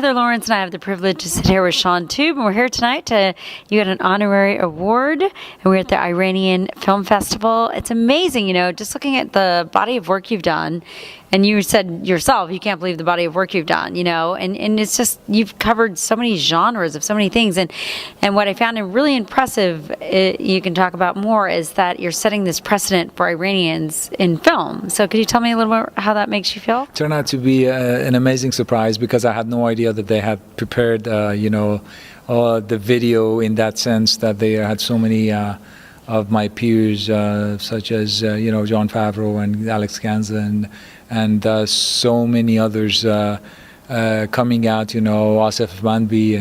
Heather Lawrence and I have the privilege to sit here with Shaun Toub, and we're here tonight you got an honorary award, and we're at the Iranian Film Festival. It's amazing, just looking at the body of work you've done, and you said yourself, you can't believe the body of work you've done, and it's just, you've covered so many genres of so many things, and what I found really impressive, you can talk about more, is that you're setting this precedent for Iranians in film. So could you tell me a little bit how that makes you feel? Turned out to be an amazing surprise, because I had no idea that they had prepared, the video in that sense, that they had so many of my peers, such as Jon Favreau and Alex Ganza and so many others coming out, Asif Manbi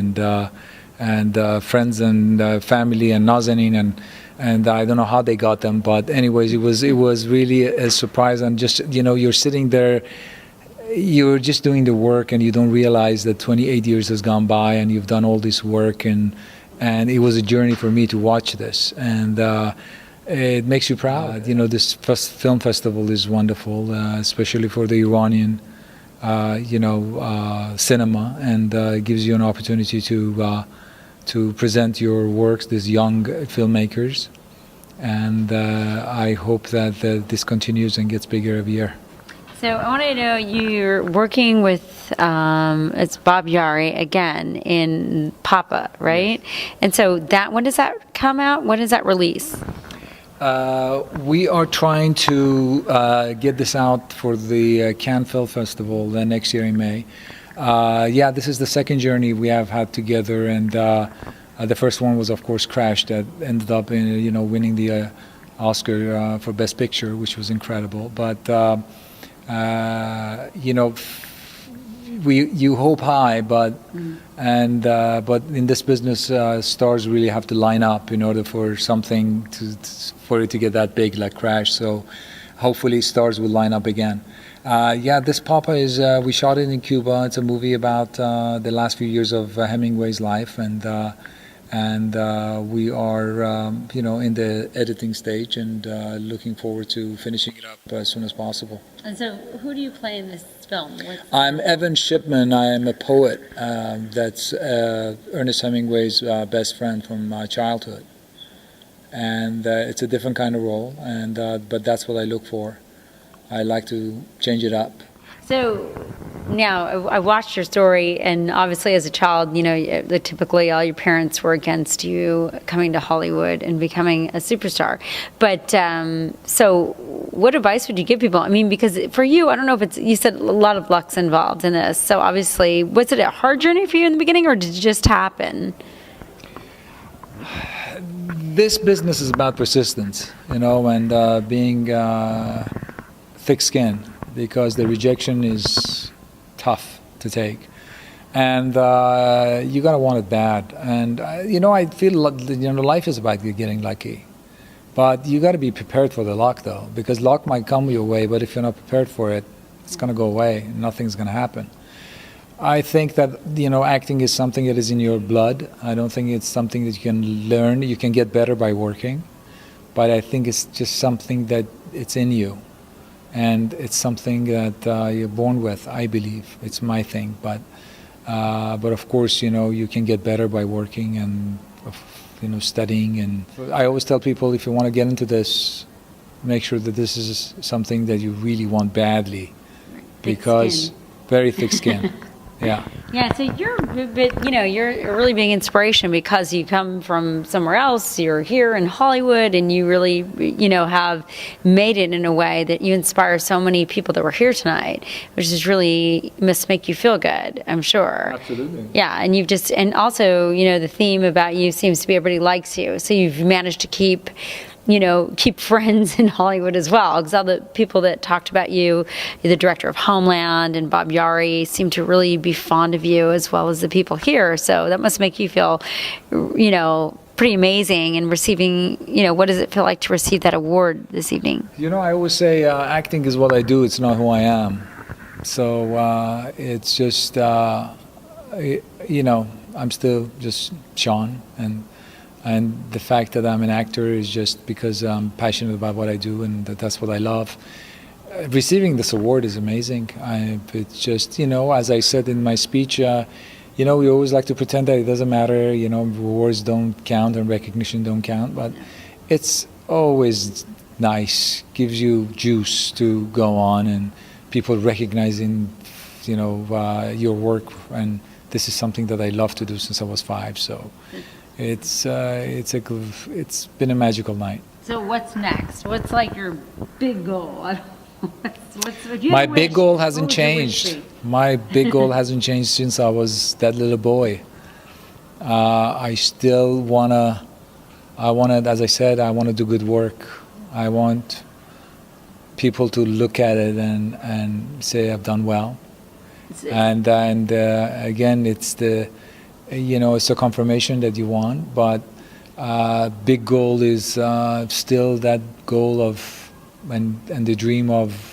and friends and family and Nazanin and I don't know how they got them, but anyways, it was really a surprise. And just you're sitting there, you're just doing the work, and you don't realize that 28 years has gone by and you've done all this work, and it was a journey for me to watch this, and it makes you proud. This film festival is wonderful, especially for the Iranian cinema, and it gives you an opportunity to present your works, these young filmmakers, and I hope that this continues and gets bigger every year. So I want to know, you're working with it's Bob Yari again in Papa, right? Yes. And so when does that come out? When does that release? We are trying to get this out for the Cannes Film Festival next year in May. This is the second journey we have had together, and the first one was, of course, Crash, that ended up in winning the Oscar for Best Picture, which was incredible. But you hope high, but in this business, stars really have to line up in order for something for it to get that big, like Crash. So hopefully stars will line up again. This Papa is, we shot it in Cuba. It's a movie about the last few years of Hemingway's life, and we are in the editing stage, and looking forward to finishing it up as soon as possible. And so who do you play in this film? I'm Evan Shipman. I am a poet that's Ernest Hemingway's best friend from childhood, and it's a different kind of role, and but that's what I look for. I like to change it up. So now I watched your story, and obviously as a child, typically all your parents were against you coming to Hollywood and becoming a superstar. But so what advice would you give people? I mean, because for you, I don't know if you said a lot of luck's involved in this. So obviously, was it a hard journey for you in the beginning, or did it just happen? This business is about persistence, and being thick-skinned, because the rejection is tough to take, and you gotta want it bad. And I feel life is about getting lucky, but you got to be prepared for the luck, though, because luck might come your way, but if you're not prepared for it, it's gonna go away. Nothing's gonna happen. I think that acting is something that is in your blood. I don't think it's something that you can learn. You can get better by working, but I think it's just something that it's in you. And it's something that you're born with, I believe. It's my thing, but of course, you can get better by working and studying. And I always tell people, if you want to get into this, make sure that this is something that you really want badly, because very thick skin. Yeah. Yeah. So you're a really big inspiration, because you come from somewhere else. You're here in Hollywood, and you really, have made it in a way that you inspire so many people that were here tonight, which is really must make you feel good, I'm sure. Absolutely. Yeah. And also, the theme about you seems to be everybody likes you. So you've managed to keep friends in Hollywood as well, because all the people that talked about you, the director of Homeland and Bob Yari, seem to really be fond of you, as well as the people here. So that must make you feel, pretty amazing. And receiving, what does it feel like to receive that award this evening? I always say acting is what I do, it's not who I am. So it's just, I'm still just Shaun, and the fact that I'm an actor is just because I'm passionate about what I do, and that's what I love. Receiving this award is amazing. It's just, as I said in my speech, we always like to pretend that it doesn't matter, awards don't count and recognition don't count, but it's always nice, gives you juice to go on, and people recognizing, your work, and this is something that I love to do since I was 5, so it's been a magical night. So what's next? What's like your big goal? My big goal hasn't changed. My big goal hasn't changed since I was that little boy. I still as I said, I want to do good work. I want people to look at it and say I've done well. And again, it's it's a confirmation that you want, but big goal is still that goal of and the dream of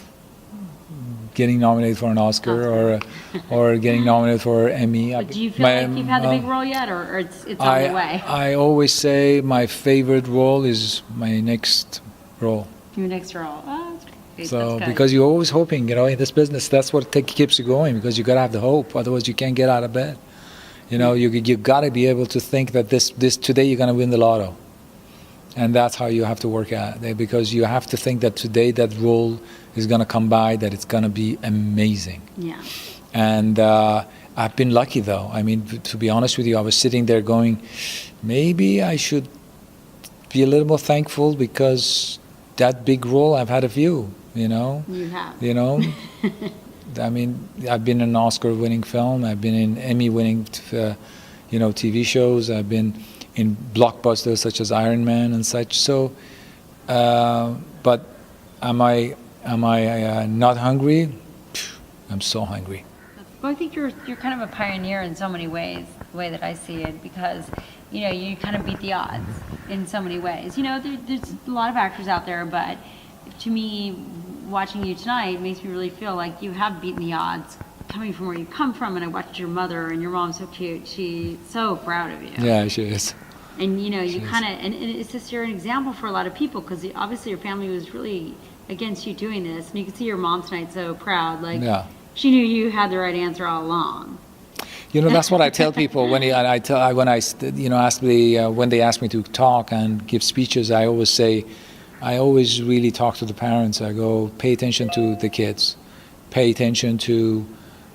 getting nominated for an Oscar or getting nominated for Emmy. But do you feel like you've had the big role yet, or it's on the way? I always say my favorite role is my next role. Your next role. Oh, that's great. So because you're always hoping, in this business, that's what keeps you going, because you gotta have the hope. Otherwise, you can't get out of bed. You gotta be able to think that this today you're gonna win the lotto, and that's how you have to work at it, because you have to think that today that role is gonna come by, that it's gonna be amazing. Yeah. And I've been lucky, though. I mean, to be honest with you, I was sitting there going, maybe I should be a little more thankful, because that big role, I've had a few, You have. I mean, I've been in an Oscar-winning film. I've been in Emmy-winning, TV shows. I've been in blockbusters such as Iron Man and such. So, but am I not hungry? I'm so hungry. Well, I think you're kind of a pioneer in so many ways, the way that I see it, because you kind of beat the odds in so many ways. There's a lot of actors out there, but to me, watching you tonight makes me really feel like you have beaten the odds, coming from where you come from. And I watched your mother, and your mom's so cute. She's so proud of you. Yeah, she is. And you kind of, and it's just, you're an example for a lot of people, because obviously your family was really against you doing this, and you can see your mom tonight so proud, she knew you had the right answer all along. That's what I tell people when they ask me to talk and give speeches. I always really talk to the parents. I go, pay attention to the kids, pay attention to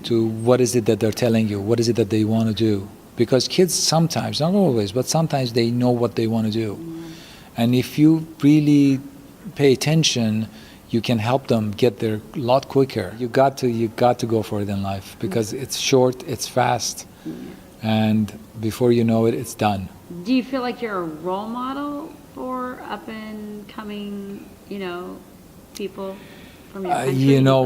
what is it that they're telling you, what is it that they want to do, because kids sometimes, not always, but sometimes they know what they want to do. And if you really pay attention, you can help them get there a lot quicker. You got to go for it in life, because it's short, it's fast, and before you know it, it's done. Do you feel like you're a role model for up and coming, people from your country? No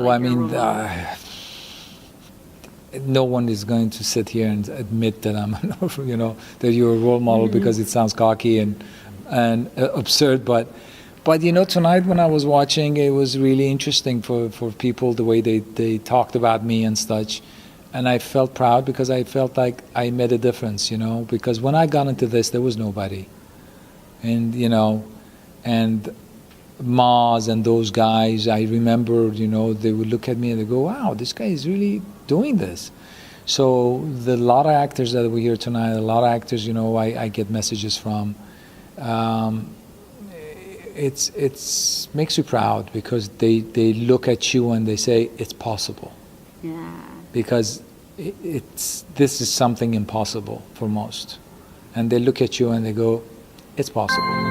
one is going to sit here and admit that I'm, that you're a role model, because it sounds cocky and absurd, but tonight when I was watching, it was really interesting for people, the way they talked about me and such. And I felt proud, because I felt like I made a difference, because when I got into this, there was nobody. And, and Maz and those guys, I remember, they would look at me and they go, wow, this guy is really doing this. So a lot of actors that we hear tonight, a lot of actors, I get messages from, it's makes you proud, because they look at you and they say it's possible. Yeah. Because this is something impossible for most, and they look at you and they go, it's possible.